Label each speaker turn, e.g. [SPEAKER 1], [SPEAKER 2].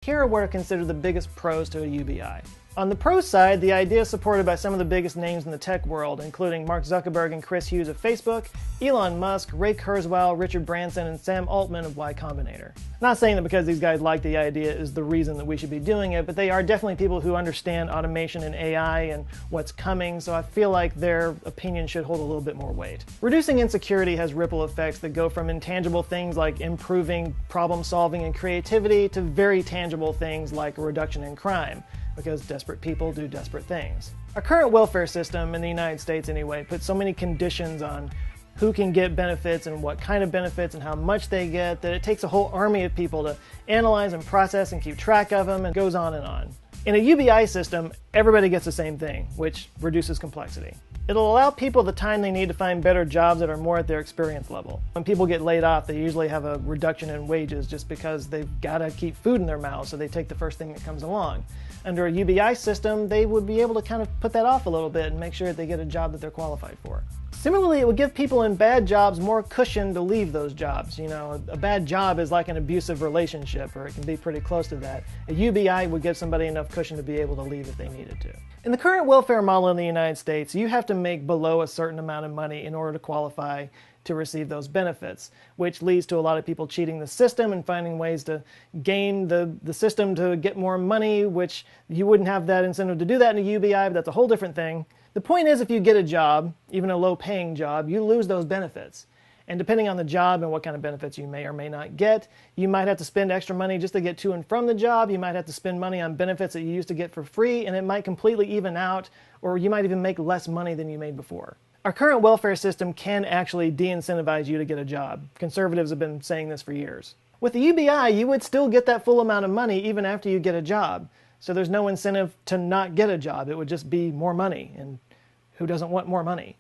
[SPEAKER 1] Here are what are considered the biggest pros to a UBI. On the pro side, the idea is supported by some of the biggest names in the tech world, including Mark Zuckerberg and Chris Hughes of Facebook, Elon Musk, Ray Kurzweil, Richard Branson, and Sam Altman of Y Combinator. Not saying that because these guys like the idea is the reason that we should be doing it, but they are definitely people who understand automation and AI and what's coming, so I feel like their opinion should hold a little bit more weight. Reducing insecurity has ripple effects that go from intangible things like improving problem solving and creativity to very tangible things like a reduction in crime, because desperate people do desperate things. Our current welfare system, in the United States anyway, puts so many conditions on who can get benefits and what kind of benefits and how much they get that it takes a whole army of people to analyze and process and keep track of them, and goes on and on. In a UBI system, everybody gets the same thing, which reduces complexity. It'll allow people the time they need to find better jobs that are more at their experience level. When people get laid off, they usually have a reduction in wages just because they've got to keep food in their mouths, so they take the first thing that comes along. Under a UBI system, they would be able to kind of put that off a little bit and make sure that they get a job that they're qualified for. Similarly, it would give people in bad jobs more cushion to leave those jobs. You know, a bad job is like an abusive relationship, or it can be pretty close to that. A UBI would give somebody enough cushion to be able to leave if they needed to. In the current welfare model in the United States, you have to make below a certain amount of money in order to qualify to receive those benefits, which leads to a lot of people cheating the system and finding ways to game the system to get more money, which you wouldn't have that incentive to do that in a UBI, but that's a whole different thing. The point is, if you get a job, even a low-paying job, you lose those benefits. And depending on the job and what kind of benefits you may or may not get, you might have to spend extra money just to get to and from the job. You might have to spend money on benefits that you used to get for free, and it might completely even out, or you might even make less money than you made before. Our current welfare system can actually de-incentivize you to get a job. Conservatives have been saying this for years. With the UBI, you would still get that full amount of money even after you get a job. So there's no incentive to not get a job. It would just be more money, and who doesn't want more money?